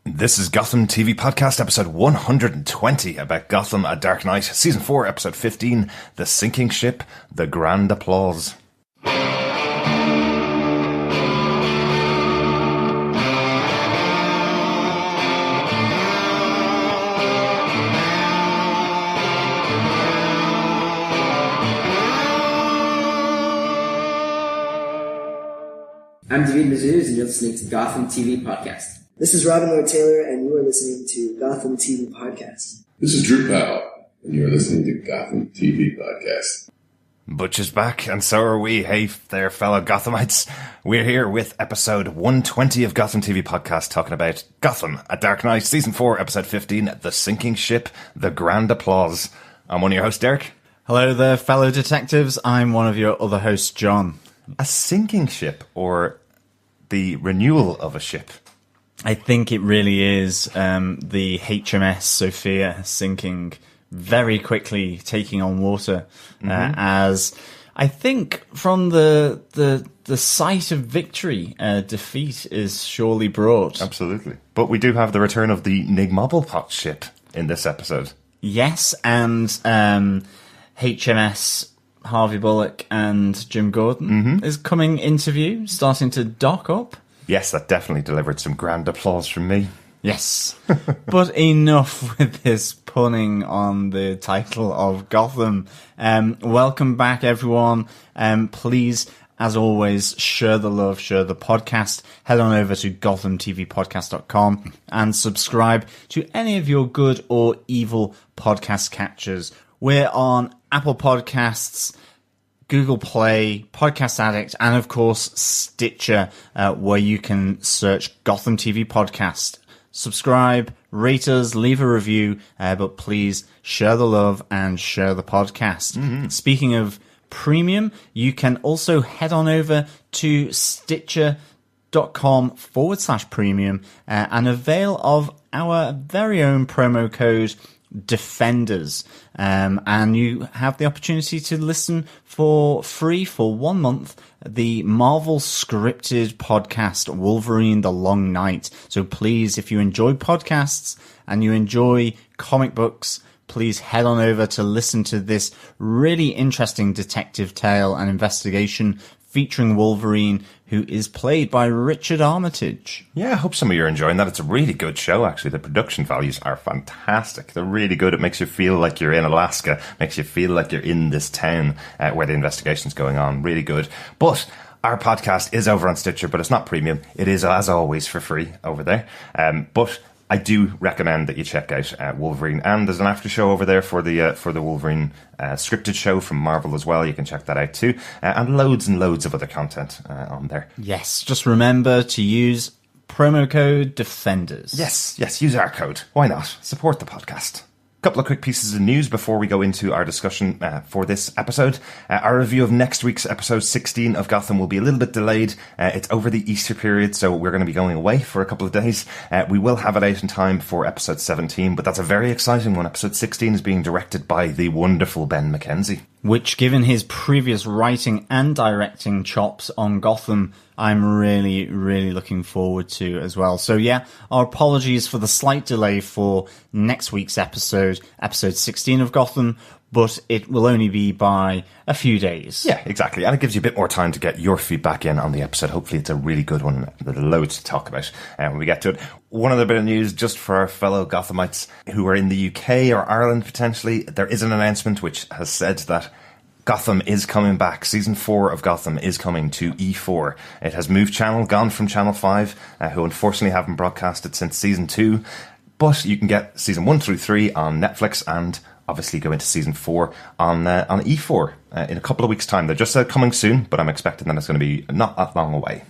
This is Gotham TV Podcast, episode 120, about Gotham, A Dark Knight, season 4, episode 15, The Sinking Ship, The Grand Applause. I'm David Mazouz, and you're listening to Gotham TV Podcast. This is Robin Lloyd Taylor, and you are listening to Gotham TV Podcast. This is Drew Powell, and you are listening to Gotham TV Podcast. Butch is back, and so are we. Hey there, fellow Gothamites. We're here with episode 120 of Gotham TV Podcast, talking about Gotham, A Dark Knight, season 4, episode 15, The Sinking Ship, The Grand Applause. I'm one of your hosts, Derek. Hello there, fellow detectives. I'm one of your other hosts, John. A sinking ship, or the renewal of a ship? I think it really is the HMS Sofia sinking very quickly, taking on water, as I think from the sight of victory, defeat is surely brought. Absolutely. But we do have the return of the Nigmobblepot ship in this episode. Yes, and HMS Harvey Bullock and Jim Gordon is coming into view, starting to dock up. Yes, that definitely delivered some grand applause from me. Yes. But enough with this punning on the title of Gotham. Welcome back, everyone. Please, as always, share the love, share the podcast. Head on over to gothamtvpodcast.com and subscribe to any of your good or evil podcast catchers. We're on Apple Podcasts, Google Play, Podcast Addict, and of course Stitcher, where you can search Gotham TV Podcast. Subscribe, rate us, leave a review, but please share the love and share the podcast. Speaking of premium, you can also head on over to Stitcher.com/premium and avail of our very own promo code Defenders, and you have the opportunity to listen for free for 1 month the Marvel scripted podcast Wolverine the Long Night. So please, if you enjoy podcasts and you enjoy comic books, please head on over to listen to this really interesting detective tale and investigation featuring Wolverine, who is played by Richard Armitage. Yeah, I hope some of you are enjoying that. It's a really good show, actually. The production values are fantastic. They're really good. It makes you feel like you're in Alaska, makes you feel like you're in this town where the investigation's going on. Really good. But our podcast is over on Stitcher, but it's not premium. It is, as always, for free over there. But I do recommend that you check out Wolverine, and there's an after show over there for the Wolverine scripted show from Marvel as well. You can check that out too, and loads of other content on there. Yes, just remember to use promo code Defenders. Yes, use our code. Why not? Support the podcast. Couple of quick pieces of news before we go into our discussion for this episode. Our review of next week's episode 16 of Gotham will be a little bit delayed. It's over the Easter period, so we're going to be going away for a couple of days. We will have it out in time for episode 17, but that's a very exciting one. Episode 16 is being directed by the wonderful Ben McKenzie, which, given his previous writing and directing chops on Gotham, I'm really, really looking forward to as well. So yeah, our apologies for the slight delay for next week's episode 16 of Gotham, but it will only be by a few days. Yeah, exactly. And it gives you a bit more time to get your feedback in on the episode. Hopefully it's a really good one. There's loads to talk about when we get to it. One other bit of news just for our fellow Gothamites who are in the UK or Ireland potentially. There is an announcement which has said that Gotham is coming back. Season 4 of Gotham is coming to E4. It has moved channel, gone from Channel 5, who unfortunately haven't broadcasted since Season 2. But you can get Season 1 through 3 on Netflix, and obviously go into Season 4 on E4 in a couple of weeks' time. They're just coming soon, but I'm expecting that it's going to be not that long away.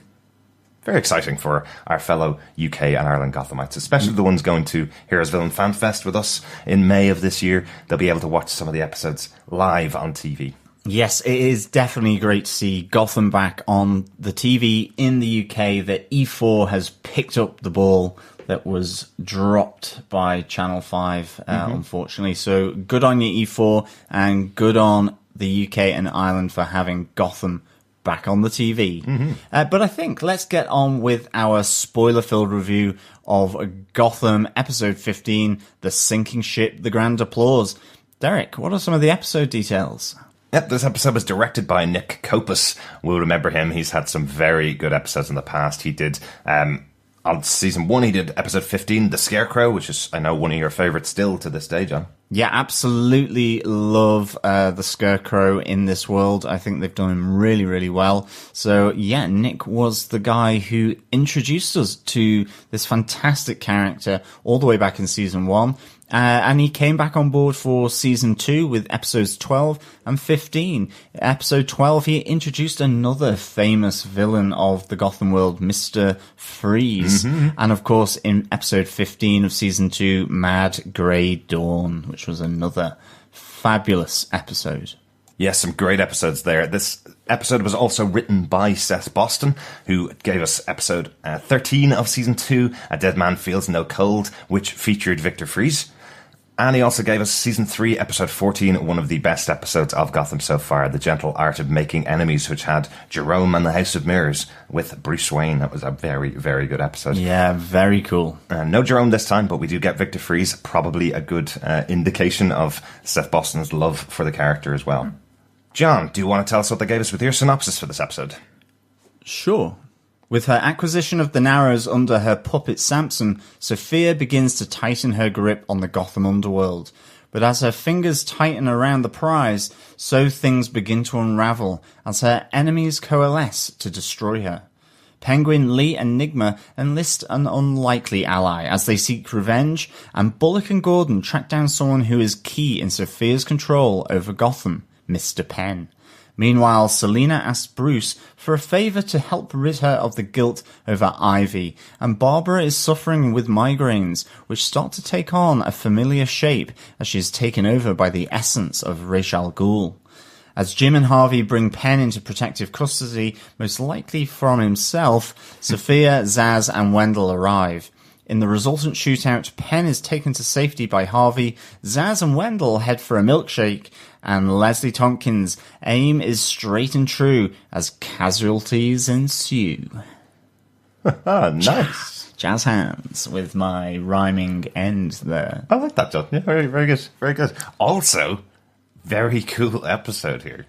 Very exciting for our fellow UK and Ireland Gothamites, especially the ones going to Heroes Villain Fan Fest with us in May of this year. They'll be able to watch some of the episodes live on TV. Yes, it is definitely great to see Gotham back on the TV in the UK, that E4 has picked up the ball that was dropped by Channel 5, unfortunately. So good on you, E4, and good on the UK and Ireland for having Gotham back on the TV. But I think let's get on with our spoiler-filled review of Gotham episode 15, The Sinking Ship, The Grand Applause. Derek, what are some of the episode details? Yep, this episode was directed by Nick Copus. We'll remember him. He's had some very good episodes in the past. He did, on season 1, he did episode 15, The Scarecrow, which is, I know, one of your favourites still to this day, John. Yeah, absolutely love the Scarecrow in this world. I think they've done him really, really well. So, yeah, Nick was the guy who introduced us to this fantastic character all the way back in season 1. And he came back on board for season 2 with episodes 12 and 15. Episode 12, he introduced another famous villain of the Gotham world, Mr. Freeze. And of course, in episode 15 of season 2, Mad Grey Dawn, which was another fabulous episode. Yes, some great episodes there. This episode was also written by Seth Boston, who gave us episode 13 of season 2, A Dead Man Feels No Cold, which featured Victor Freeze. And he also gave us season 3, episode 14, one of the best episodes of Gotham so far, The Gentle Art of Making Enemies, which had Jerome and the House of Mirrors with Bruce Wayne. That was a very, very good episode. Yeah, very cool. No Jerome this time, but we do get Victor Freeze, probably a good indication of Seth Boston's love for the character as well. John, do you want to tell us what they gave us with your synopsis for this episode? Sure. With her acquisition of the Narrows under her puppet Sampson, Sofia begins to tighten her grip on the Gotham underworld. But as her fingers tighten around the prize, so things begin to unravel as her enemies coalesce to destroy her. Penguin, Lee and Nigma enlist an unlikely ally as they seek revenge, and Bullock and Gordon track down someone who is key in Sofia's control over Gotham, Mr. Penn. Meanwhile, Selina asks Bruce for a favour to help rid her of the guilt over Ivy, and Barbara is suffering with migraines, which start to take on a familiar shape as she is taken over by the essence of Ra's al Ghul. As Jim and Harvey bring Penn into protective custody, most likely from himself, Sofia, Zsasz and Wendell arrive. In the resultant shootout, Penn is taken to safety by Harvey, Zsasz and Wendell head for a milkshake, and Leslie Thompkins' aim is straight and true as casualties ensue. Nice. Jazz hands with my rhyming end there. I like that, John. Yeah, very, very good. Very good. Also, very cool episode here.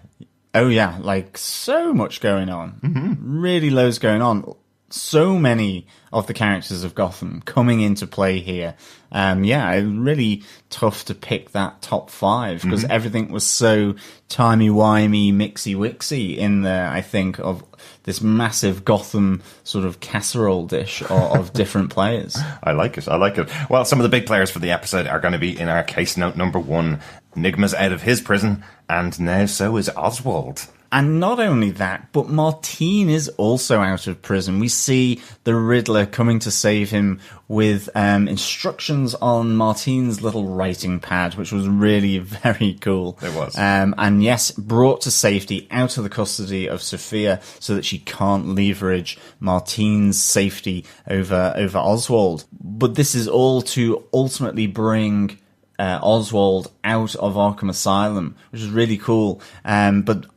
Oh yeah, like so much going on. Really loads going on. So many of the characters of Gotham coming into play here. Really tough to pick that top 5 because everything was so timey-wimey, mixy-wixy in there, I think, of this massive Gotham sort of casserole dish of different players. I like it. Well, some of the big players for the episode are going to be in our case note number 1. Nigma's out of his prison, and now so is Oswald. And not only that, but Martine is also out of prison. We see the Riddler coming to save him with instructions on Martine's little writing pad, which was really very cool. It was. And yes, brought to safety out of the custody of Sofia so that she can't leverage Martine's safety over Oswald. But this is all to ultimately bring Oswald out of Arkham Asylum, which is really cool. But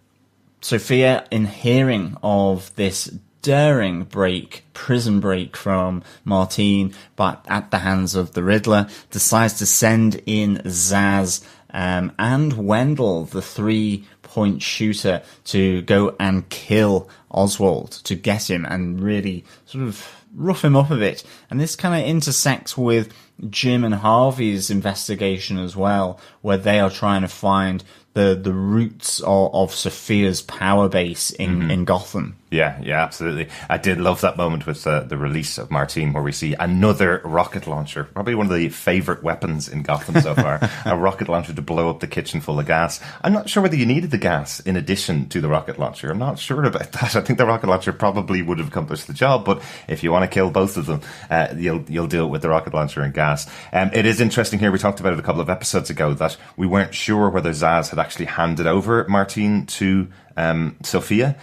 Sofia, in hearing of this daring prison break from Martine, but at the hands of the Riddler, decides to send in Zsasz and Wendell, the 3-point shooter, to go and kill Oswald, to get him and really sort of rough him up a bit. And this kind of intersects with Jim and Harvey's investigation as well, where they are trying to find the roots of Sofia's power base in Gotham. Yeah, absolutely. I did love that moment with the release of Martine, where we see another rocket launcher, probably one of the favourite weapons in Gotham so far, a rocket launcher to blow up the kitchen full of gas. I'm not sure whether you needed the gas in addition to the rocket launcher. I'm not sure about that. I think the rocket launcher probably would have accomplished the job, but if you want to kill both of them, you'll do it with the rocket launcher and gas. It is interesting here, we talked about it a couple of episodes ago, that we weren't sure whether Zsasz had actually handed over Martine to Sofia.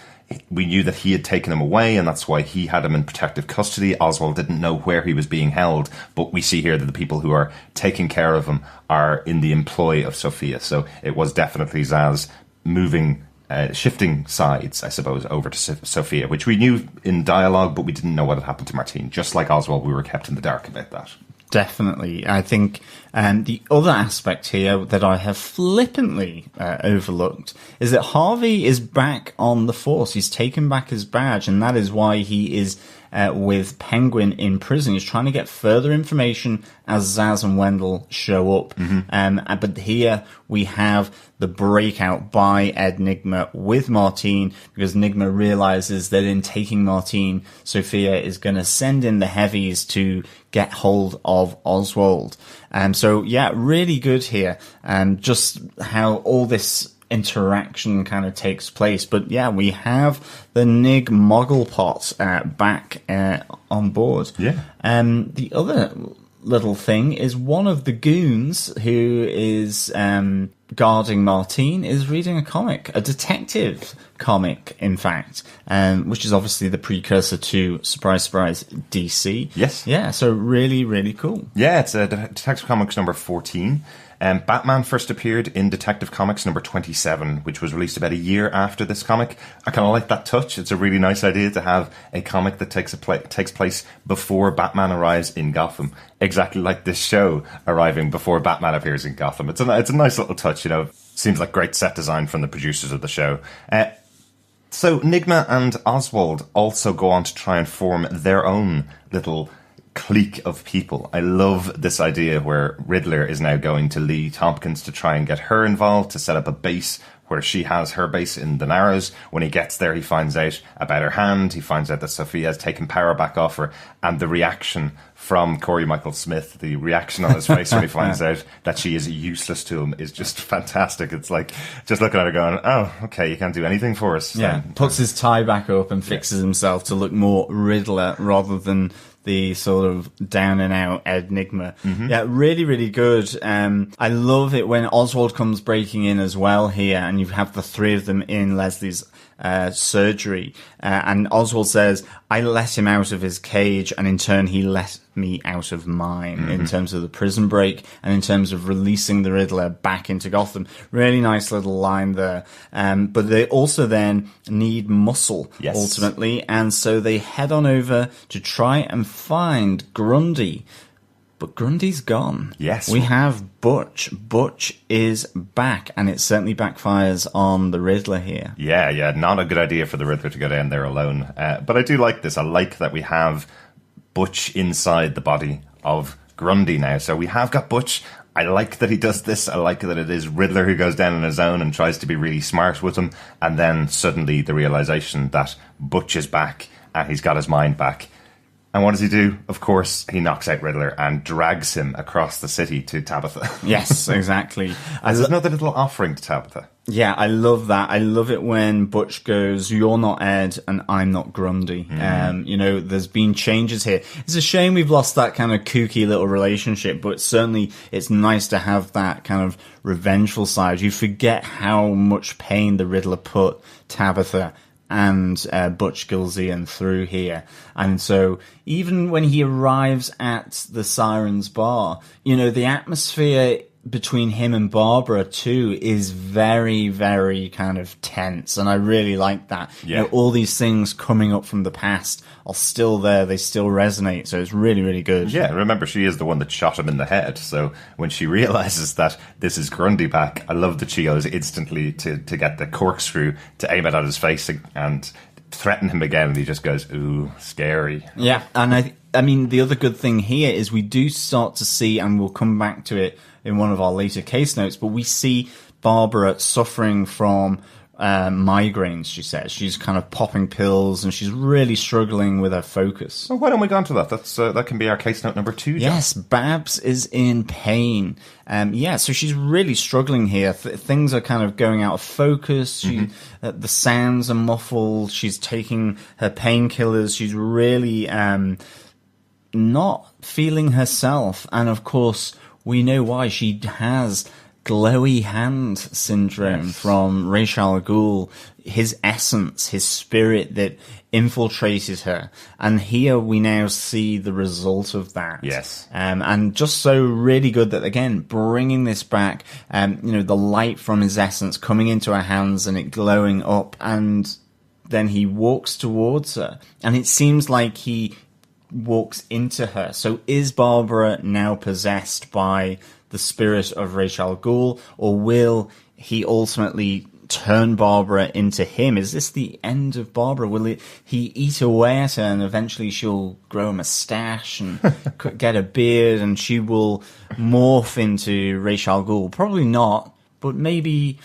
We knew that he had taken him away, and that's why he had him in protective custody. Oswald didn't know where he was being held, but we see here that the people who are taking care of him are in the employ of Sofia. So it was definitely Zsasz moving shifting sides, I suppose, over to Sofia, which we knew in dialogue, but we didn't know what had happened to Martine. Just like Oswald, we were kept in the dark about that. Definitely. I think the other aspect here that I have flippantly overlooked is that Harvey is back on the force. He's taken back his badge, and that is why he is with Penguin in prison. He's trying to get further information as Zsasz and Wendell show up. But here we have the breakout by Enigma with Martine, because Enigma realizes that in taking Martine, Sofia is going to send in the heavies to get hold of Oswald. So yeah, really good here. Just how all this interaction kind of takes place. But yeah, we have the Nig Mogglepot back on board. Yeah. The other little thing is one of the goons who is guarding Martine is reading a comic, a detective comic, in fact, which is obviously the precursor to, surprise, surprise, DC. Yes. Yeah, so really, really cool. Yeah, it's Detective Comics number 14. Batman first appeared in Detective Comics number 27, which was released about a year after this comic. I kind of like that touch. It's a really nice idea to have a comic that takes place before Batman arrives in Gotham. Exactly like this show arriving before Batman appears in Gotham. It's a nice little touch, you know. Seems like great set design from the producers of the show. So Nigma and Oswald also go on to try and form their own little clique of people. I love this idea where Riddler is now going to Lee Thompkins to try and get her involved, to set up a base where she has her base in the Narrows. When he gets there, he finds out about her hand. He finds out that Sofia has taken power back off her. And the reaction from Cory Michael Smith, the reaction on his face when he finds out that she is useless to him, is just fantastic. It's like just looking at her going, oh, okay, you can't do anything for us. Yeah, puts his tie back up and fixes himself to look more Riddler rather than the sort of down and out Enigma. Yeah, really, really good. I love it when Oswald comes breaking in as well here, and you have the three of them in Leslie's surgery. And Oswald says, I let him out of his cage, and in turn he let me out of mine, in terms of the prison break and in terms of releasing the Riddler back into Gotham. Really nice little line there. But they also then need muscle, ultimately, and so they head on over to try and find Grundy. But Grundy's gone. Yes. We have Butch. Butch is back, and it certainly backfires on the Riddler here. Yeah, not a good idea for the Riddler to go down there alone. But I do like this. I like that we have Butch inside the body of Grundy now. So we have got Butch. I like that he does this. I like that it is Riddler who goes down on his own and tries to be really smart with him. And then suddenly the realization that Butch is back and he's got his mind back. And what does he do? Of course, he knocks out Riddler and drags him across the city to Tabitha. Yes, exactly. There's another little offering to Tabitha. Yeah, I love that. I love it when Butch goes, you're not Ed and I'm not Grundy. You know, there's been changes here. It's a shame we've lost that kind of kooky little relationship, but certainly it's nice to have that kind of revengeful side. You forget how much pain the Riddler put Tabitha and Butch Gilzean through here. And so even when he arrives at the Sirens Bar, you know, the atmosphere between him and Barbara too is very, very kind of tense, and I really like that. Yeah. You know, all these things coming up from the past are still there, they still resonate, so it's really, really good. Yeah, remember, she is the one that shot him in the head, so when she realizes that this is Grundy back, I love that she goes instantly to get the corkscrew to aim it at his face and threaten him again, and he just goes, ooh, scary. Yeah, and I mean, the other good thing here is we do start to see, and we'll come back to it in one of our later case notes, but we see Barbara suffering from migraines, she says. She's kind of popping pills, and she's really struggling with her focus. So why don't we go on to that? That can be our case note number 2, John. Yes, Babs is in pain. So she's really struggling here. Things are kind of going out of focus. The sounds are muffled. She's taking her painkillers. She's really not feeling herself. And of course, we know why. She has glowy hand syndrome from Ra's al Ghul, his essence, his spirit that infiltrated her. And here we now see the result of that. Yes. And just so really good that, again, bringing this back, the light from his essence coming into her hands and it glowing up, and then he walks towards her, and it seems like he walks into her. So is Barbara now possessed by the spirit of Ra's al Ghul, or will he ultimately turn Barbara into him? Is this the end of Barbara? Will he eat away at her, and eventually she'll grow a moustache and get a beard, and she will morph into Ra's al Ghul? Probably not, but maybe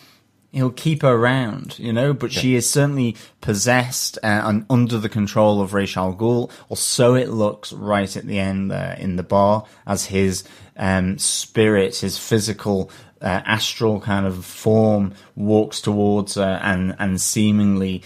he'll keep her around, but she is certainly possessed and under the control of Ra's al Ghul, or so it looks right at the end there in the bar, as his spirit, his physical astral kind of form walks towards her and seemingly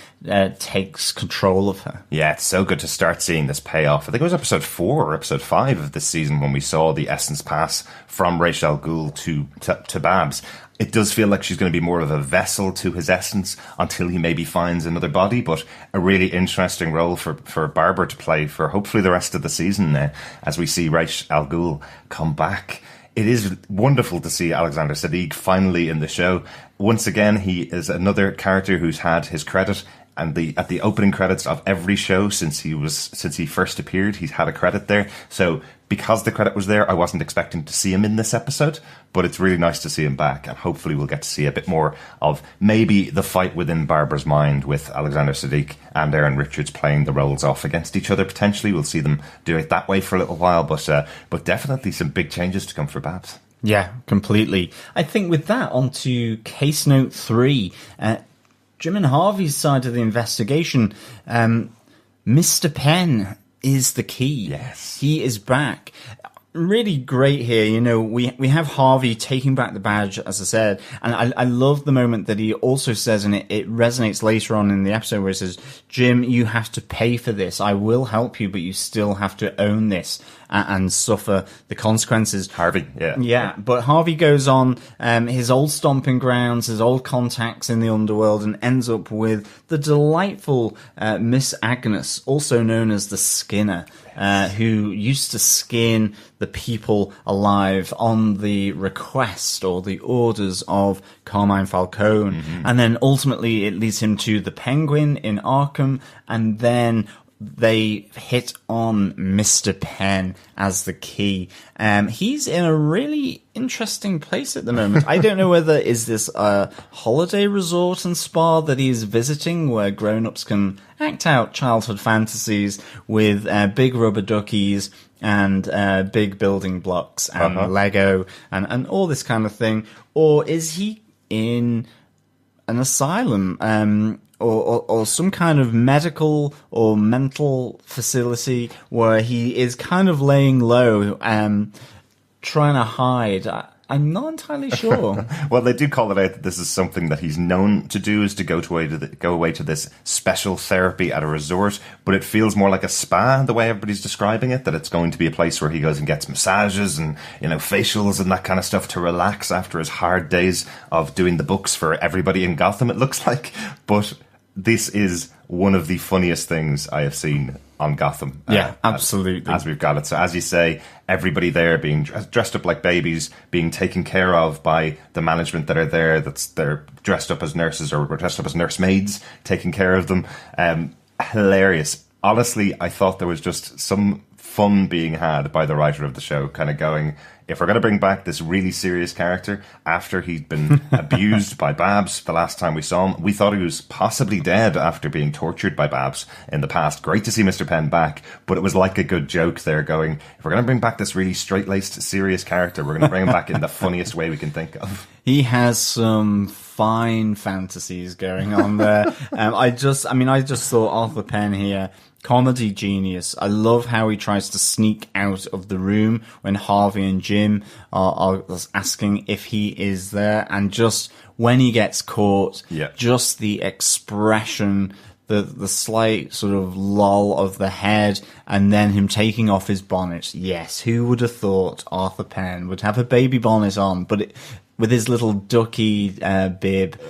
takes control of her. Yeah, it's so good to start seeing this payoff. I think it was episode 4 or episode 5 of this season when we saw the essence pass from Ra's al Ghul to Babs. It does feel like she's going to be more of a vessel to his essence until he maybe finds another body, but a really interesting role for Barbara to play for hopefully the rest of the season as we see Ra's al Ghul come back. It is wonderful to see Alexander Siddig finally in the show. Once again, he is another character who's had his credit, and at the opening credits of every show since he first appeared, he's had a credit there. So because the credit was there, I wasn't expecting to see him in this episode, but it's really nice to see him back, and hopefully we'll get to see a bit more of maybe the fight within Barbara's mind with Alexander Siddig and Aaron Richards playing the roles off against each other. Potentially we'll see them do it that way for a little while, but definitely some big changes to come for Babs. Yeah, completely. I think with that, on to case note 3. Jim and Harvey's side of the investigation. Mr. Penn is the key. Yes. He is back. Really great here. We have Harvey taking back the badge, as I said, and I love the moment that he also says, and it resonates later on in the episode, where he says, Jim, you have to pay for this. I will help you, but you still have to own this and suffer the consequences. Harvey, yeah. Yeah, but Harvey goes on his old stomping grounds, his old contacts in the underworld, and ends up with the delightful Miss Agnes, also known as the Skinner, who used to skin the people alive on the request or the orders of Carmine Falcone. Mm-hmm. And then ultimately it leads him to the Penguin in Arkham, and then they hit on Mr. Penn as the key. He's in a really interesting place at the moment. I don't know whether is this a holiday resort and spa that he's visiting where grown-ups can act out childhood fantasies with big rubber duckies and big building blocks and Lego and all this kind of thing. Or is he in an asylum? Or some kind of medical or mental facility where he is kind of laying low, trying to hide. I'm not entirely sure. Well, they do call it out that this is something that he's known to do, is to go away to this special therapy at a resort, but it feels more like a spa the way everybody's describing it, that it's going to be a place where he goes and gets massages and, facials and that kind of stuff to relax after his hard days of doing the books for everybody in Gotham, it looks like. But this is one of the funniest things I have seen on Gotham. Yeah, absolutely. As we've got it. So as you say, everybody there being dressed up like babies, being taken care of by the management that are there, they're dressed up as nurses or dressed up as nursemaids, taking care of them. Hilarious. Honestly, I thought there was just some fun being had by the writer of the show, kind of going, if we're going to bring back this really serious character after he'd been abused by Babs the last time we saw him, we thought he was possibly dead after being tortured by Babs in the past. Great to see Mr. Penn back, but it was like a good joke there going, if we're going to bring back this really straight-laced, serious character, we're going to bring him back in the funniest way we can think of. He has some fine fantasies going on there. I just thought Arthur Penn here, comedy genius. I love how he tries to sneak out of the room when Harvey and Jim are asking if he is there, and just when he gets caught, just the expression, the slight sort of lull of the head, and then him taking off his bonnet. Yes, who would have thought Arthur Penn would have a baby bonnet on? But with his little ducky bib.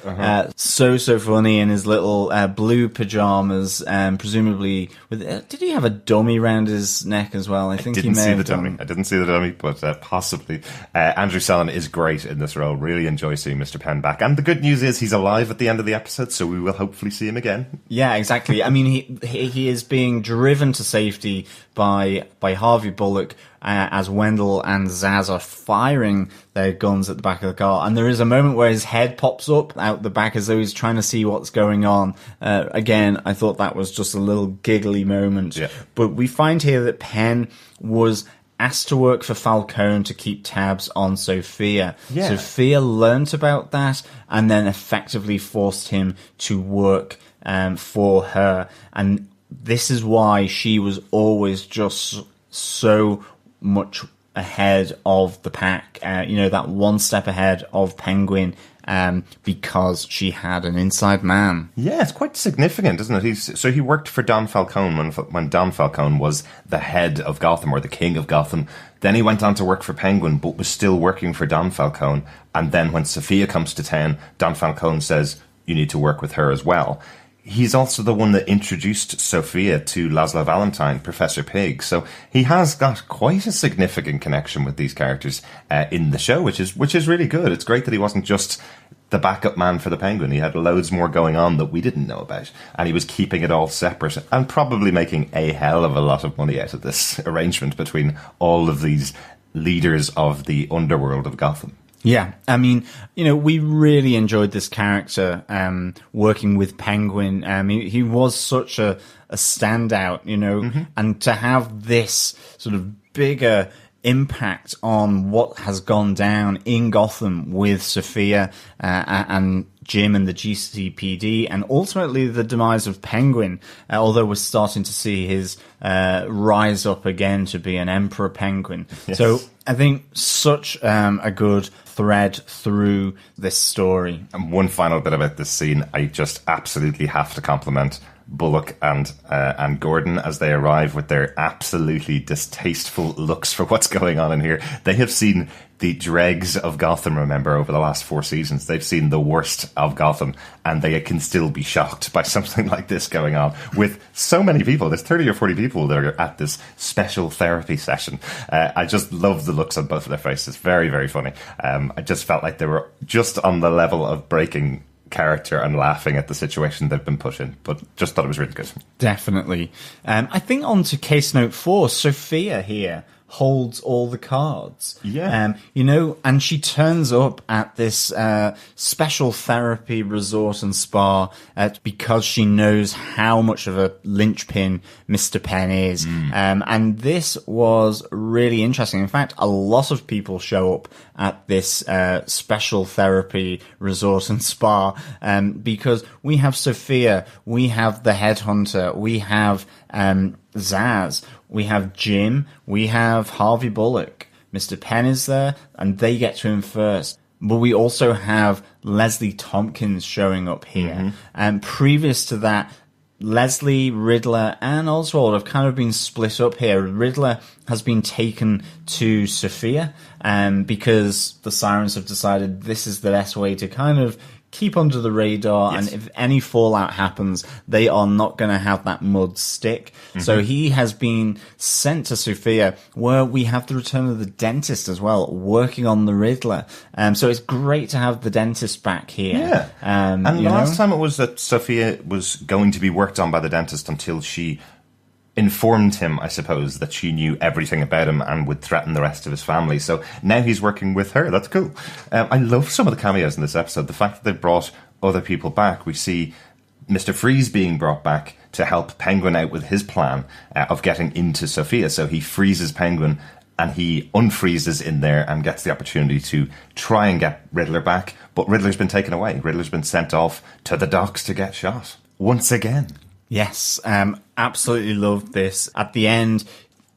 So funny in his little blue pajamas, presumably with... did he have a dummy around his neck as well? I think he may have done. I didn't see the dummy, but possibly. Andrew Sellon is great in this role. Really enjoy seeing Mr. Penn back. And the good news is he's alive at the end of the episode, so we will hopefully see him again. Yeah, exactly. I mean, he is being driven to safety by Harvey Bullock as Wendell and Zsasz are firing their guns at the back of the car. And there is a moment where his head pops up out the back as though he's trying to see what's going on. Again, I thought that was just a little giggly moment. Yeah. But we find here that Penn was asked to work for Falcone to keep tabs on Sofia. Yeah. Sofia learnt about that and then effectively forced him to work for her. And this is why she was always just so much ahead of the pack, that one step ahead of Penguin, because she had an inside man. Yeah, it's quite significant, isn't it? So he worked for Don Falcone when Don Falcone was the head of Gotham, or the king of Gotham. Then he went on to work for Penguin, but was still working for Don Falcone. And then when Sofia comes to town, Don Falcone says, you need to work with her as well. He's also the one that introduced Sofia to Laszlo Valentine, Professor Pig. So he has got quite a significant connection with these characters in the show, which is really good. It's great that he wasn't just the backup man for the Penguin. He had loads more going on that we didn't know about, and he was keeping it all separate and probably making a hell of a lot of money out of this arrangement between all of these leaders of the underworld of Gotham. Yeah, I mean, we really enjoyed this character working with Penguin. He was such a standout, and to have this sort of bigger impact on what has gone down in Gotham with Sofia and Jim and the GCPD, and ultimately the demise of Penguin, although we're starting to see his rise up again to be an Emperor Penguin. Yes. So I think such a good thread through this story. And one final bit about this scene, I just absolutely have to compliment Bullock and Gordon as they arrive with their absolutely distasteful looks for what's going on in here. They have seen the dregs of Gotham, remember, over the last 4 seasons. They've seen the worst of Gotham, and they can still be shocked by something like this going on with so many people. There's 30 or 40 people that are at this special therapy session. I just love the looks on both of their faces. Very, very funny. I just felt like they were just on the level of breaking character and laughing at the situation they've been put in, but just thought it was really good. Definitely. I think on to case note 4, Sofia here holds all the cards. Yeah. And she turns up at this special therapy resort and spa because she knows how much of a linchpin Mr. Penn is. And this was really interesting. In fact, a lot of people show up at this special therapy resort and spa because we have Sofia, we have the Headhunter, we have Zsasz, we have Jim, we have Harvey Bullock. Mr. Penn is there, and they get to him first. But we also have Leslie Thompkins showing up here. And previous to that, Leslie, Riddler, and Oswald have kind of been split up here. Riddler has been taken to Sofia because the Sirens have decided this is the best way to kind of keep under the radar, yes. And if any fallout happens, they are not going to have that mud stick. So he has been sent to Sofia, where we have the return of the dentist as well, working on the Riddler. So it's great to have the dentist back here. Yeah. And the last time it was that Sofia was going to be worked on by the dentist until she informed him, I suppose, that she knew everything about him and would threaten the rest of his family. So now he's working with her. That's cool. I love some of the cameos in this episode. The fact that they brought other people back. We see Mr. Freeze being brought back to help Penguin out with his plan of getting into Sofia. So he freezes Penguin and he unfreezes in there and gets the opportunity to try and get Riddler back. But Riddler's been taken away. Riddler's been sent off to the docks to get shot. Once again. Yes, absolutely loved this. At the end,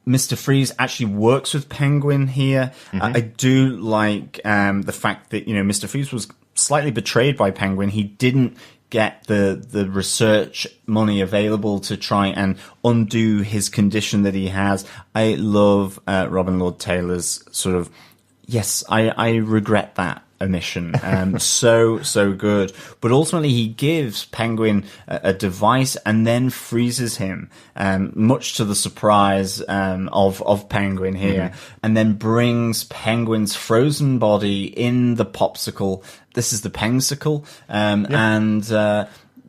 Mr. Freeze actually works with Penguin here. I do like the fact that, Mr. Freeze was slightly betrayed by Penguin. He didn't get the research money available to try and undo his condition that he has. I love Robin Lord Taylor's sort of, yes, I regret that. omission. So good. But ultimately he gives Penguin a device and then freezes him, much to the surprise of Penguin here, and then brings Penguin's frozen body in the popsicle. This is the Pengsicle, and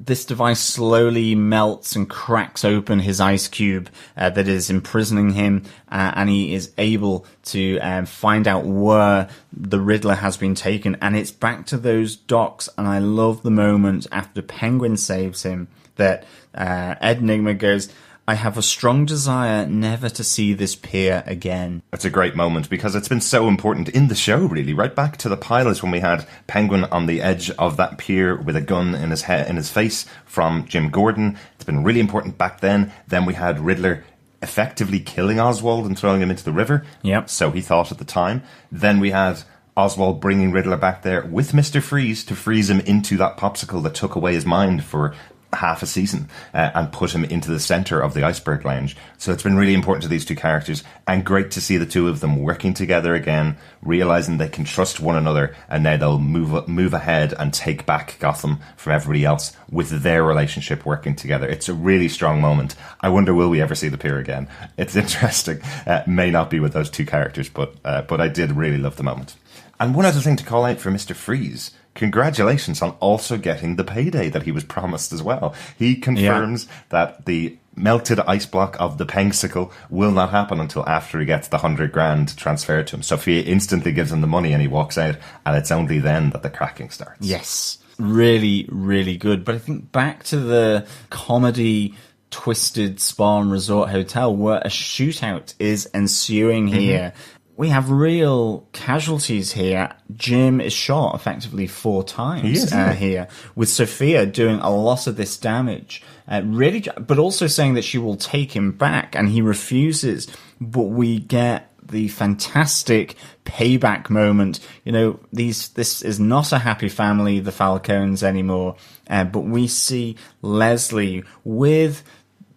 this device slowly melts and cracks open his ice cube that is imprisoning him, and he is able to find out where the Riddler has been taken. And it's back to those docks, and I love the moment after Penguin saves him that Ed Nygma goes, "I have a strong desire never to see this pier again." It's a great moment because it's been so important in the show, really, right back to the pilot when we had Penguin on the edge of that pier with a gun in his head, in his face from Jim Gordon. It's been really important back then. Then we had Riddler effectively killing Oswald and throwing him into the river. Yep. So he thought at the time. Then we had Oswald bringing Riddler back there with Mr. Freeze to freeze him into that popsicle that took away his mind for half a season and put him into the center of the Iceberg Lounge. So it's been really important to these two characters, and great to see the two of them working together again, realizing they can trust one another, and now they'll move ahead and take back Gotham from everybody else with their relationship working together. It's a really strong moment. I wonder, will we ever see the pair again? It's interesting. May not be with those two characters, but I did really love the moment. And one other thing to call out for Mr. Freeze: congratulations on also getting the payday that he was promised as well. He confirms that the melted ice block of the Pengsicle will not happen until after he gets the $100,000 transferred to him. Sophia instantly gives him the money and he walks out, and it's only then that the cracking starts. Yes, really, really good. But I think back to the comedy twisted spa and resort hotel where a shootout is ensuing here. We have real casualties here. Jim is shot effectively 4 times here, with Sofia doing a lot of this damage. Really, but also saying that she will take him back, and he refuses. But we get the fantastic payback moment. You know, this is not a happy family, the Falcones, anymore. But we see Leslie with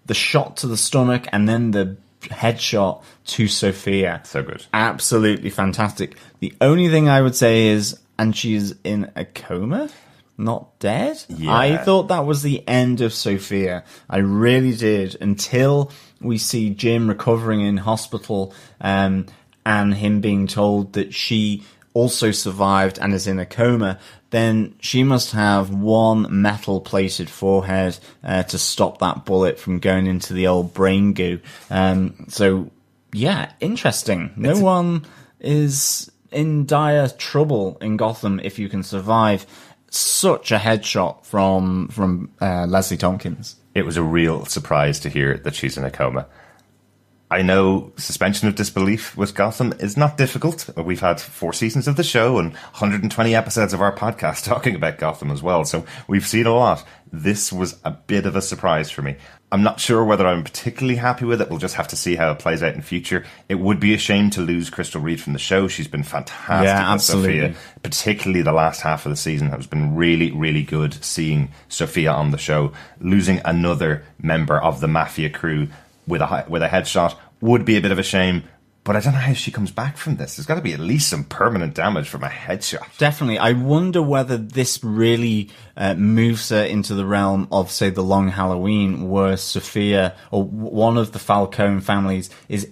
the shot to the stomach and then the headshot to Sofia. So good. Absolutely fantastic. The only thing I would say is, and she's in a coma, not dead. Yeah. I thought that was the end of Sofia. I really did, until we see Jim recovering in hospital, and him being told that she also survived and is in a coma. Then she must have one metal-plated forehead to stop that bullet from going into the old brain goo. So, yeah, interesting. No one is in dire trouble in Gotham if you can survive such a headshot from Leslie Thompkins. It was a real surprise to hear that she's in a coma. I know suspension of disbelief with Gotham is not difficult. We've had 4 seasons of the show and 120 episodes of our podcast talking about Gotham as well, so we've seen a lot. This was a bit of a surprise for me. I'm not sure whether I'm particularly happy with it. We'll just have to see how it plays out in future. It would be a shame to lose Crystal Reed from the show. She's been fantastic. Yeah, absolutely. Sophia, particularly the last half of the season. It's been really, really good seeing Sophia on the show. Losing another member of the Mafia crew with a headshot would be a bit of a shame, but I don't know how she comes back from this. There's got to be at least some permanent damage from a headshot. Definitely. I wonder whether this really moves her into the realm of, say, the Long Halloween, where Sophia, or one of the Falcone families, is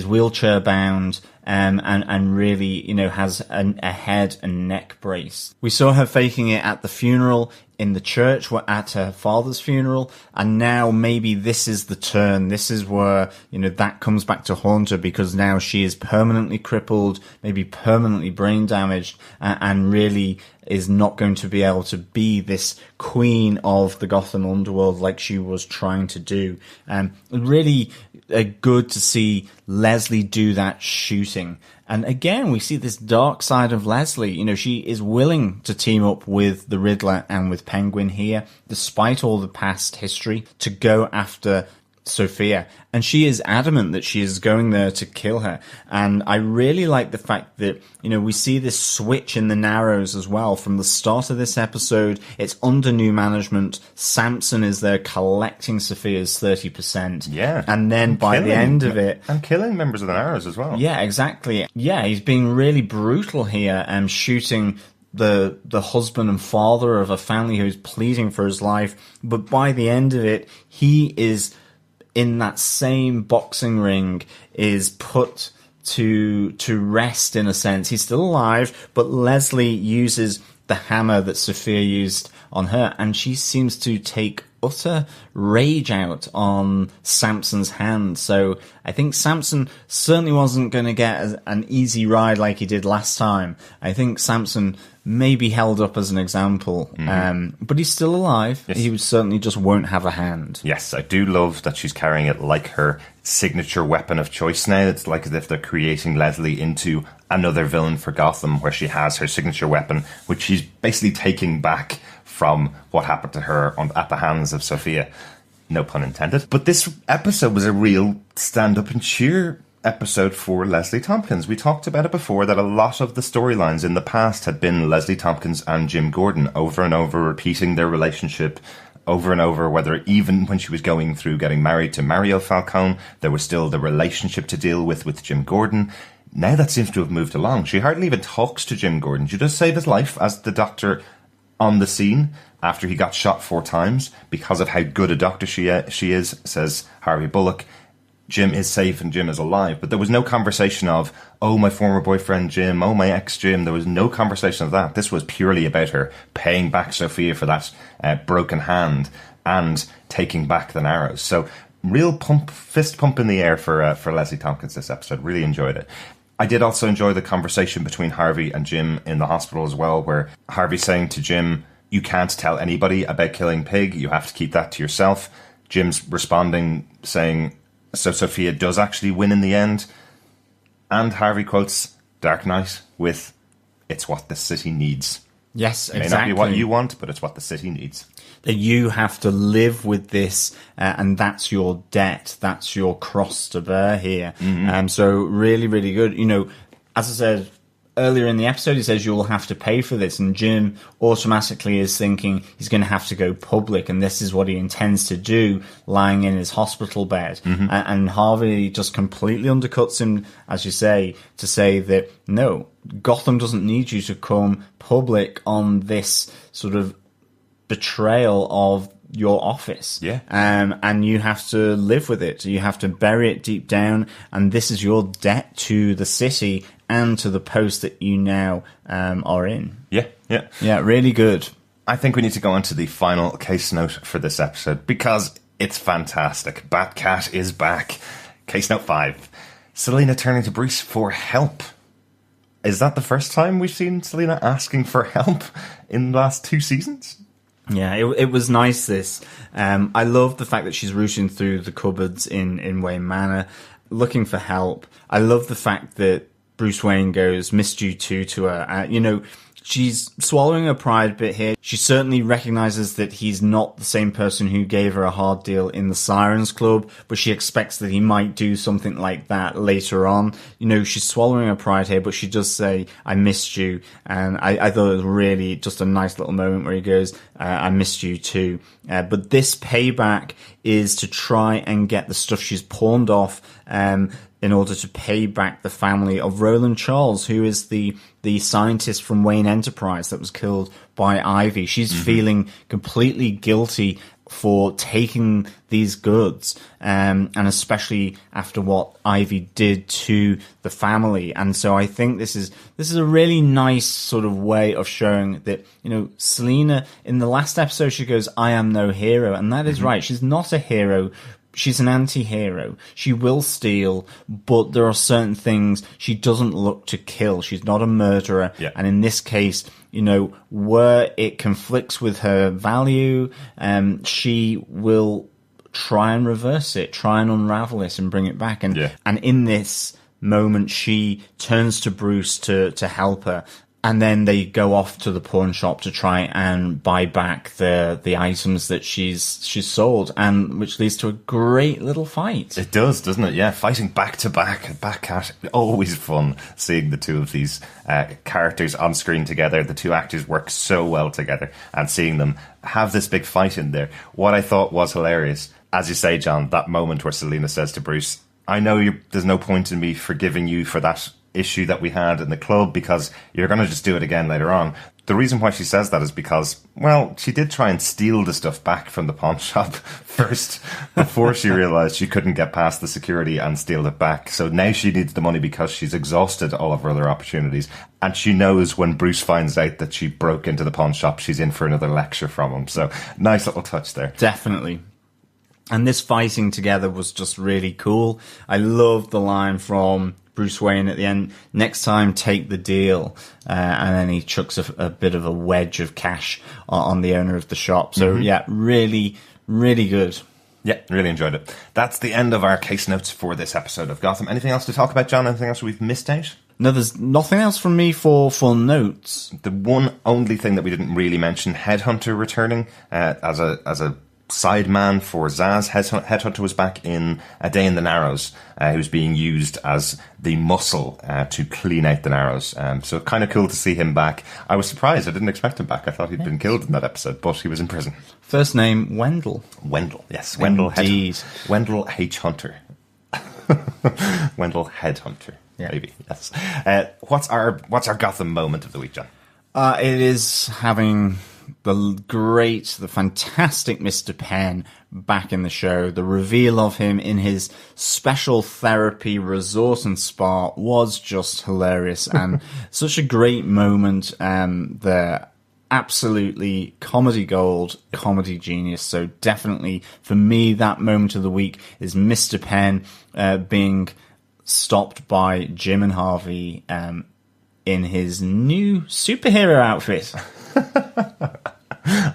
wheelchair bound, and really, you know, has a head and neck brace. We saw her faking it at the funeral in the church, at her father's funeral, and now maybe this is the turn. This is where, you know, that comes back to haunt her, because now she is permanently crippled, maybe permanently brain damaged, and really is not going to be able to be this queen of the Gotham underworld like she was trying to do. Really good to see Leslie do that shooting. And again, we see this dark side of Leslie. You know, she is willing to team up with the Riddler and with Penguin here, despite all the past history, to go after Sofia, and she is adamant that she is going there to kill her. And I really like the fact that, we see this switch in the Narrows as well. From the start of this episode, it's under new management. Sampson is there collecting Sofia's 30%. Yeah. And then by the end of it... And killing members of the Narrows as well. Yeah, exactly. Yeah, he's being really brutal here and shooting the husband and father of a family who's pleading for his life. But by the end of it, he is... in that same boxing ring, is put to rest in a sense. He's still alive, but Leslie uses the hammer that Sofia used on her, and she seems to take utter rage out on Sampson's hand. So I think Sampson certainly wasn't going to get an easy ride like he did last time. I think Sampson may be held up as an example, but he's still alive. Yes. He certainly just won't have a hand. Yes, I do love that she's carrying it like her signature weapon of choice now. It's like as if they're creating Leslie into another villain for Gotham, where she has her signature weapon, which she's basically taking back from what happened to her at the hands of Sofia. No pun intended. But this episode was a real stand-up and cheer episode for Leslie Thompkins. We talked about it before, that a lot of the storylines in the past had been Leslie Thompkins and Jim Gordon over and over, repeating their relationship over and over, whether even when she was going through getting married to Mario Falcone, there was still the relationship to deal with Jim Gordon. Now that seems to have moved along. She hardly even talks to Jim Gordon. She just saved his life as the doctor on the scene after he got shot 4 times because of how good a doctor she is, says Harvey Bullock. Jim is safe and Jim is alive. But there was no conversation of, oh, my former boyfriend Jim, oh, my ex-Jim. There was no conversation of that. This was purely about her paying back Sofia for that broken hand and taking back the Narrows. So real fist pump in the air for Leslie Thompkins this episode. Really enjoyed it. I did also enjoy the conversation between Harvey and Jim in the hospital as well, where Harvey's saying to Jim, you can't tell anybody about killing Pig. You have to keep that to yourself. Jim's responding, saying, so Sofia does actually win in the end. And Harvey quotes Dark Knight with, it's what the city needs. Yes, exactly. It may not be what you want, but it's what the city needs. That you have to live with this, and that's your debt. That's your cross to bear here. So really, really good. As I said earlier in the episode, he says you'll have to pay for this, and Jim automatically is thinking he's going to have to go public, and this is what he intends to do, lying in his hospital bed. And Harvey just completely undercuts him, as you say, to say that no, Gotham doesn't need you to come public on this sort of betrayal of your office. Yeah. And you have to live with it. You have to bury it deep down, and this is your debt to the city and to the post that you now are in. Yeah, really good. I think we need to go on to the final case note for this episode because it's fantastic. Batcat is back. Case note 5. Selina turning to Bruce for help. Is that the first time we've seen Selina asking for help in the last 2 seasons? Yeah, it was nice, this. I love the fact that she's rooting through the cupboards in Wayne Manor, looking for help. I love the fact that Bruce Wayne goes, missed you too, to her. She's swallowing her pride a bit here. She certainly recognizes that he's not the same person who gave her a hard deal in the Sirens Club, but she expects that he might do something like that later on. She's swallowing her pride here, but she does say, I missed you. And I thought it was really just a nice little moment where he goes, I missed you too. But this payback is to try and get the stuff she's pawned off, in order to pay back the family of Roland Charles, who is the scientist from Wayne Enterprise that was killed by Ivy. She's feeling completely guilty for taking these goods, and especially after what Ivy did to the family. And so I think this is a really nice sort of way of showing that, Selina, in the last episode, she goes, I am no hero. And that is right. She's not a hero. She's an anti-hero. She will steal, but there are certain things she doesn't look to kill. She's not a murderer. Yeah. And in this case, where it conflicts with her value, she will try and reverse it, try and unravel it and bring it back. And in this moment, she turns to Bruce to help her. And then they go off to the pawn shop to try and buy back the items that she's sold, and which leads to a great little fight. It does, doesn't it? Yeah, fighting back to back at always fun seeing the two of these characters on screen together. The two actors work so well together, and seeing them have this big fight in there. What I thought was hilarious, as you say, John, that moment where Selina says to Bruce, "I know there's no point in me forgiving you for that issue that we had in the club because you're going to just do it again later on." The reason why she says that is because, well, she did try and steal the stuff back from the pawn shop first before she realised she couldn't get past the security and steal it back. So now she needs the money because she's exhausted all of her other opportunities. And she knows when Bruce finds out that she broke into the pawn shop, she's in for another lecture from him. So nice little touch there. Definitely. And this fighting together was just really cool. I loved the line from Bruce Wayne at the end, "Next time, take the deal." And then he chucks a bit of a wedge of cash on the owner of the shop. So, yeah, really, really good. Yeah, really enjoyed it. That's the end of our case notes for this episode of Gotham. Anything else to talk about, John? Anything else we've missed out? No, there's nothing else from me for notes. The one only thing that we didn't really mention, Headhunter returning as a side man for Zsasz. Headhunter was back in A Day in the Narrows. He was being used as the muscle to clean out the Narrows. So kind of cool to see him back. I was surprised. I didn't expect him back. I thought he'd been killed in that episode, but he was in prison. First name, Wendell. Wendell, yes. Wendell Indeed. Wendell H. Hunter. Wendell Headhunter, maybe, yes. What's our Gotham moment of the week, John? It is having the fantastic Mr. Penn back in the show. The reveal of him in his special therapy resort and spa was just hilarious and such a great moment there. Absolutely comedy gold, comedy genius. So definitely for me, that moment of the week is Mr. Penn being stopped by Jim and Harvey in his new superhero outfit.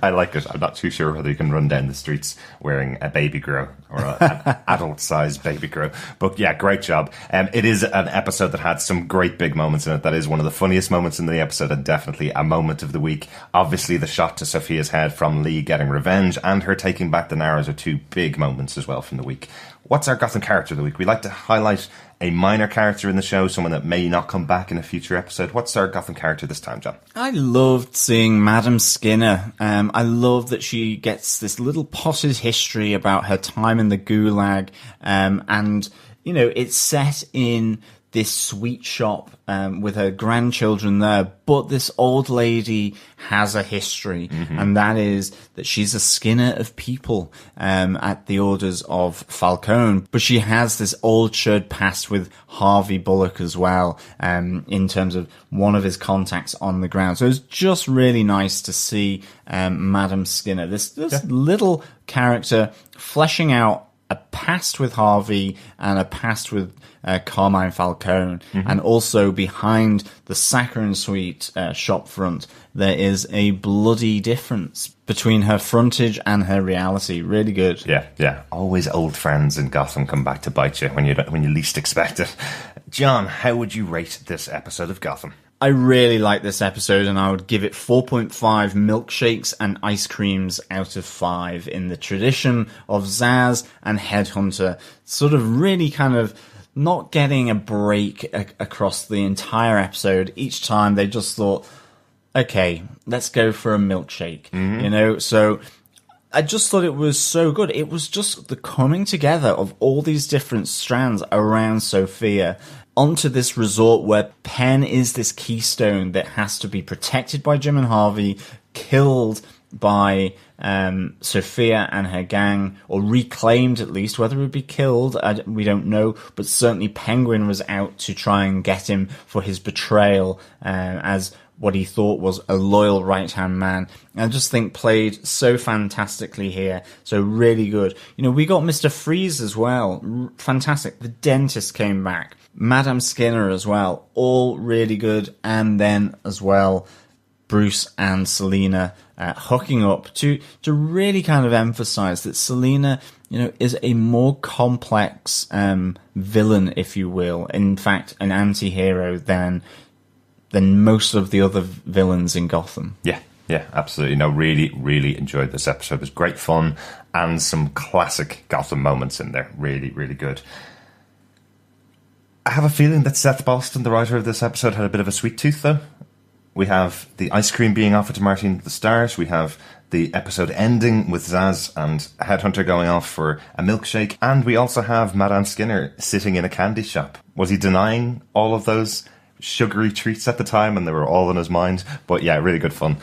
I like it. I'm not too sure whether you can run down the streets wearing a baby grow or an adult-sized baby grow. But yeah, great job. It is an episode that had some great big moments in it. That is one of the funniest moments in the episode and definitely a moment of the week. Obviously, the shot to Sofia's head from Lee getting revenge and her taking back the Narrows are two big moments as well from the week. What's our Gotham character of the week? We like to highlight a minor character in the show, someone that may not come back in a future episode. What's our Gotham character this time, John? I loved seeing Madam Skinner. I love that she gets this little potted history about her time in the Gulag. And, you know, it's set in this sweet shop with her grandchildren there, but this old lady has a history, and that is that she's a skinner of people at the orders of Falcone, but she has this old shared past with Harvey Bullock as well, in terms of one of his contacts on the ground. So it's just really nice to see Madam Skinner, this little character fleshing out a past with Harvey and a past with Carmine Falcone, and also behind the Saccharin Suite shop front, there is a bloody difference between her frontage and her reality. Really good. Yeah. Always old friends in Gotham come back to bite you when you least expect it. John, how would you rate this episode of Gotham? I really like this episode, and I would give it 4.5 milkshakes and ice creams out of 5 in the tradition of Zsasz and Headhunter. Sort of really kind of not getting a break across the entire episode. Each time they just thought, okay, let's go for a milkshake, you know? So I just thought it was so good. It was just the coming together of all these different strands around Sofia onto this resort where Penn is this keystone that has to be protected by Jim and Harvey, killed by Sofia and her gang, or reclaimed at least. Whether it would be killed, we don't know, but certainly Penguin was out to try and get him for his betrayal as what he thought was a loyal right-hand man. I just think played so fantastically here. So really good. You know, we got Mr. Freeze as well. Fantastic. The dentist came back. Madam Skinner as well. All really good. And then as well, Bruce and Selina hooking up to really kind of emphasize that Selina, you know, is a more complex villain, if you will. In fact, an anti-hero than than most of the other villains in Gotham. Yeah, absolutely. No, really, really enjoyed this episode. There's great fun and some classic Gotham moments in there. Really, really good. I have a feeling that Seth Boston, the writer of this episode, had a bit of a sweet tooth, though. We have the ice cream being offered to Martin at the start. We have the episode ending with Zsasz and Headhunter going off for a milkshake. And we also have Madame Skinner sitting in a candy shop. Was he denying all of those sugary treats at the time, and they were all in his mind? But yeah, really good fun.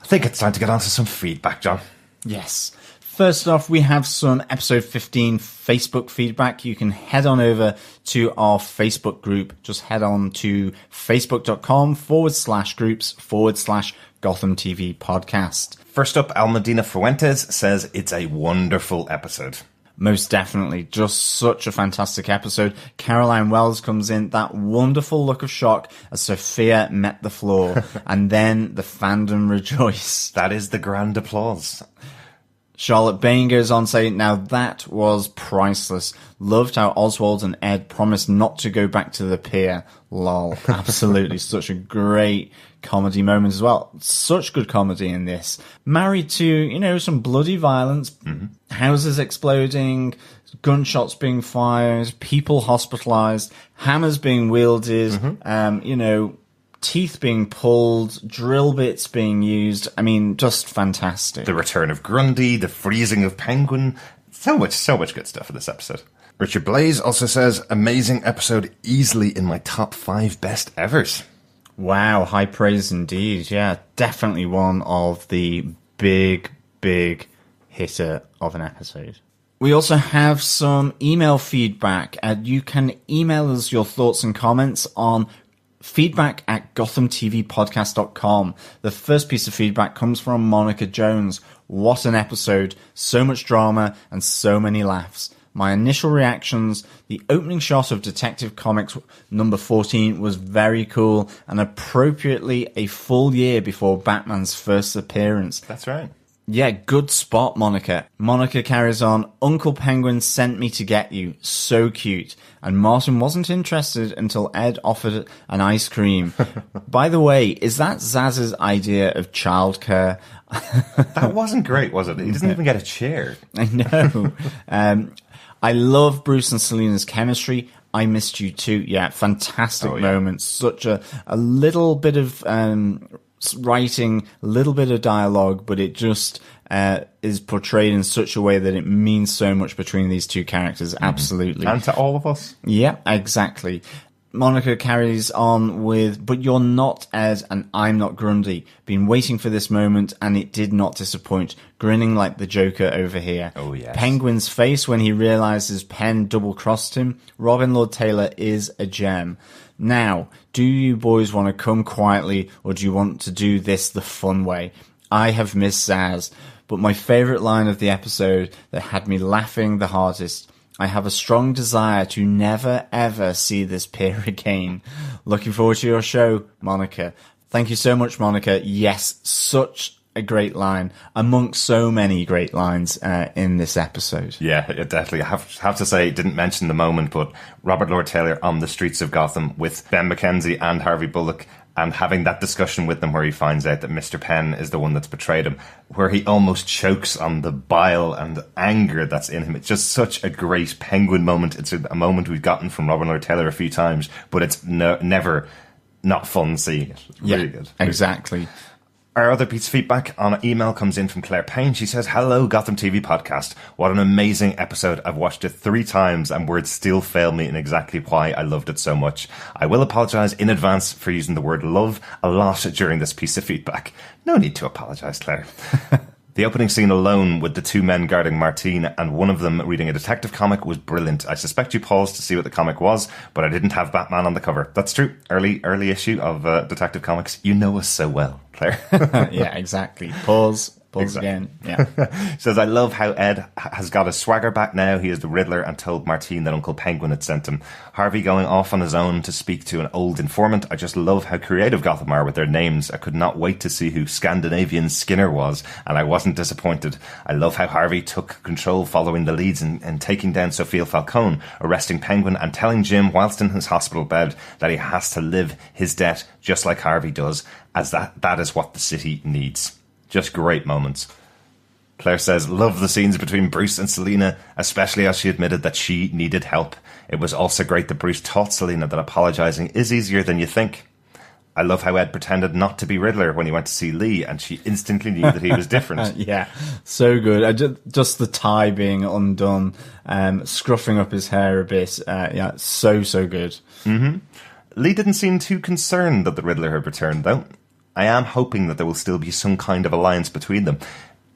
I think it's time to get on to some feedback, John. Yes. First off, we have some episode 15 Facebook feedback. You can head on over to our Facebook group. Just head on to facebook.com/groups/Gotham TV podcast. First up, Almedina Fuentes says it's a wonderful episode. Most definitely. Just such a fantastic episode. Caroline Wells comes in, that wonderful look of shock as Sophia met the floor, and then the fandom rejoice. That is the grand applause. Charlotte Bain goes on saying, now that was priceless. Loved how Oswald and Ed promised not to go back to the pier. Lol. Absolutely. Such a great comedy moment as well. Such good comedy in this. Married to, some bloody violence, houses exploding, gunshots being fired, people hospitalized, hammers being wielded, teeth being pulled, drill bits being used. I mean, just fantastic. The return of Grundy, the freezing of Penguin. So much good stuff in this episode. Richard Blaze also says, amazing episode, easily in my top 5 best evers. Wow, high praise indeed. Yeah, definitely one of the big hitter of an episode. We also have some email feedback. You can email us your thoughts and comments on feedback@gothamtvpodcast.com. The first piece of feedback comes from Monica Jones. What an episode. So much drama and so many laughs. My initial reactions, the opening shot of Detective Comics number 14 was very cool and appropriately a full year before Batman's first appearance. That's right. Yeah, good spot, Monica. Monica carries on, Uncle Penguin sent me to get you. So cute. And Martin wasn't interested until Ed offered an ice cream. By the way, is that Zaz's idea of childcare? That wasn't great, was it? He doesn't even get a chair. I know. I love Bruce and Selina's chemistry. I missed you too. Yeah, fantastic moment. Such a little bit of writing, a little bit of dialogue, but it just is portrayed in such a way that it means so much between these two characters. Absolutely. And to all of us. Yeah, exactly. Monica carries on with, but you're not Ed and I'm not Grundy. Been waiting for this moment and it did not disappoint. Grinning like the Joker over here. Oh, yes. Penguin's face when he realizes Penn double-crossed him. Robin Lord Taylor is a gem. Now, do you boys want to come quietly or do you want to do this the fun way? I have missed Zsasz, but my favourite line of the episode that had me laughing the hardest, I have a strong desire to never ever see this pier again. Looking forward to your show, Monica. Thank you so much, Monica. Yes, such a great line amongst so many great lines in this episode. Yeah, definitely. I have to say, didn't mention the moment, but Robert Lord Taylor on the streets of Gotham with Ben McKenzie and Harvey Bullock, and having that discussion with them where he finds out that Mr. Penn is the one that's betrayed him, where he almost chokes on the bile and anger that's in him. It's just such a great Penguin moment. It's a moment we've gotten from Robin Lord Taylor a few times, but it's never not fun seeing it. Really good. Exactly. Our other piece of feedback on email comes in from Claire Payne. She says, hello, Gotham TV podcast. What an amazing episode. I've watched it 3 times and words still fail me in exactly why I loved it so much. I will apologise in advance for using the word love a lot during this piece of feedback. No need to apologise, Claire. The opening scene alone with the 2 men guarding Martine and one of them reading a detective comic was brilliant. I suspect you paused to see what the comic was, but I didn't have Batman on the cover. That's true. Early issue of Detective Comics. You know us so well, Claire. Yeah, exactly. Pause. pulls again. Yeah. Says, I love how Ed has got his swagger back now. He is the Riddler and told Martine that Uncle Penguin had sent him. Harvey going off on his own to speak to an old informant. I just love how creative Gotham are with their names. I could not wait to see who Scandinavian Skinner was, and I wasn't disappointed. I love how Harvey took control following the leads and taking down Sofia Falcone, arresting Penguin and telling Jim whilst in his hospital bed that he has to live his debt just like Harvey does, as that is what the city needs. Just great moments. Claire says, love the scenes between Bruce and Selina, especially as she admitted that she needed help. It was also great that Bruce taught Selina that apologising is easier than you think. I love how Ed pretended not to be Riddler when he went to see Lee, and she instantly knew that he was different. Yeah, so good. Just the tie being undone, scruffing up his hair a bit. Yeah, so good. Mm-hmm. Lee didn't seem too concerned that the Riddler had returned, though. I am hoping that there will still be some kind of alliance between them.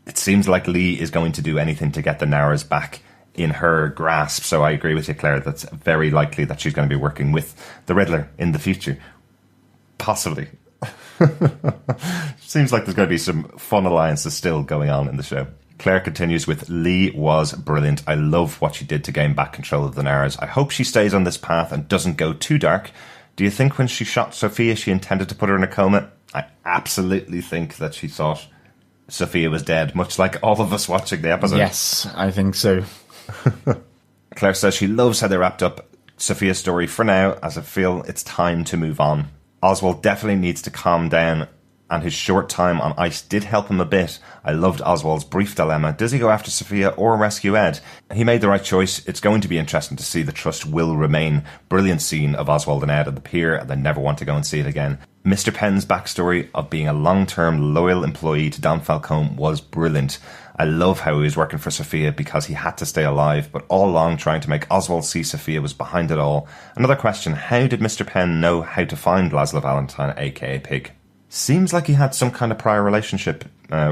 It seems like Lee is going to do anything to get the Naras back in her grasp, so I agree with you, Claire. That's very likely that she's going to be working with the Riddler in the future. Possibly. Seems like there's going to be some fun alliances still going on in the show. Claire continues with, Lee was brilliant. I love what she did to gain back control of the Naras. I hope she stays on this path and doesn't go too dark. Do you think when she shot Sofia she intended to put her in a coma? I absolutely think that she thought Sofia was dead, much like all of us watching the episode. Yes, I think so. Claire says she loves how they wrapped up Sofia's story for now, as I feel it's time to move on. Oswald definitely needs to calm down, and his short time on ice did help him a bit. I loved Oswald's brief dilemma. Does he go after Sofia or rescue Ed? He made the right choice. It's going to be interesting to see the trust will remain. Brilliant scene of Oswald and Ed at the pier, and they never want to go and see it again. Mr. Penn's backstory of being a long-term loyal employee to Don Falcone was brilliant. I love how he was working for Sofia because he had to stay alive, but all along trying to make Oswald see Sofia was behind it all. Another question, how did Mr. Penn know how to find Laszlo Valentine, aka Pig? Seems like he had some kind of prior relationship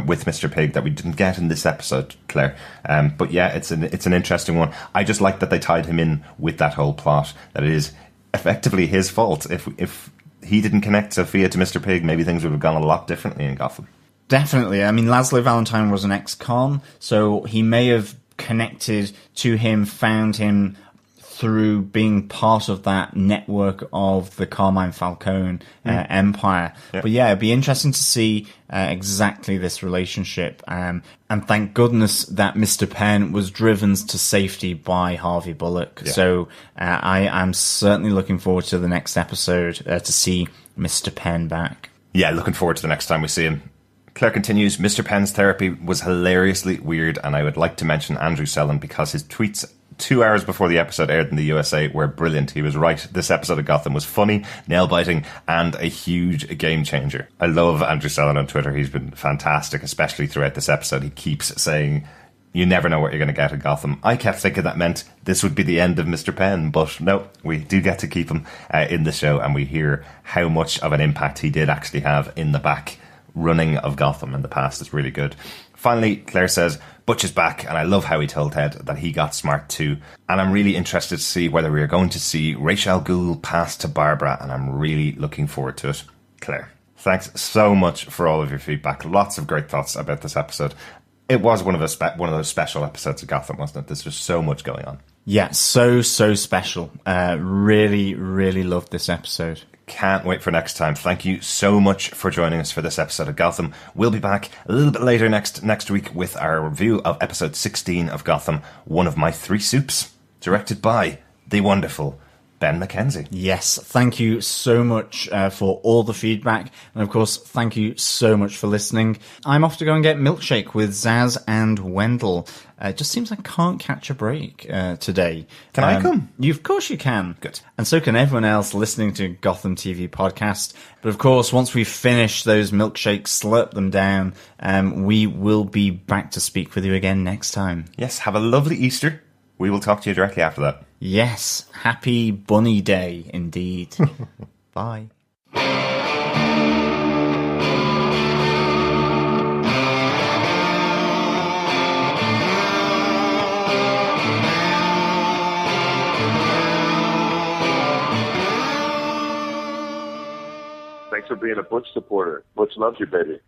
with Mr. Pig that we didn't get in this episode, Claire. But yeah, it's an interesting one. I just like that they tied him in with that whole plot, that it is effectively his fault. If he didn't connect Sofia to Mr. Pig, maybe things would have gone a lot differently in Gotham. Definitely. I mean, Laszlo Valentine was an ex-con, so he may have connected to him, found him through being part of that network of the Carmine Falcone empire. Yeah. But yeah, it'd be interesting to see exactly this relationship. And thank goodness that Mr. Penn was driven to safety by Harvey Bullock. Yeah. So I am certainly looking forward to the next episode to see Mr. Penn back. Yeah, looking forward to the next time we see him. Claire continues, Mr. Penn's therapy was hilariously weird, and I would like to mention Andrew Sellon because his tweets 2 hours before the episode aired in the USA were brilliant. He was right. This episode of Gotham was funny, nail-biting, and a huge game changer. I love Andrew Sellon on Twitter. He's been fantastic, especially throughout this episode. He keeps saying, you never know what you're going to get at Gotham. I kept thinking that meant this would be the end of Mr. Penn, but no, we do get to keep him in the show, and we hear how much of an impact he did actually have in the back running of Gotham in the past. Is really good. Finally, Claire says, Butch is back, and I love how he told Ted that he got smart too. And I'm really interested to see whether we are going to see Ra's al Ghul pass to Barbara, and I'm really looking forward to it. Claire, thanks so much for all of your feedback. Lots of great thoughts about this episode. It was one of those special episodes of Gotham, wasn't it? There's just so much going on. Yeah, so special. Really, really loved this episode. Can't wait for next time. Thank you so much for joining us for this episode of Gotham. We'll be back a little bit later next week with our review of episode 16 of Gotham, One of My Three Soups, directed by the wonderful Ben McKenzie. Yes, thank you so much for all the feedback. And of course, thank you so much for listening. I'm off to go and get milkshake with Zsasz and Wendell. It just seems I can't catch a break today. Can I come? Of course you can. Good. And so can everyone else listening to Gotham TV podcast. But of course, once we finish those milkshakes, slurp them down, we will be back to speak with you again next time. Yes, have a lovely Easter. We will talk to you directly after that. Yes, happy Bunny Day indeed. Bye. Thanks for being a Butch supporter. Butch loves you, baby.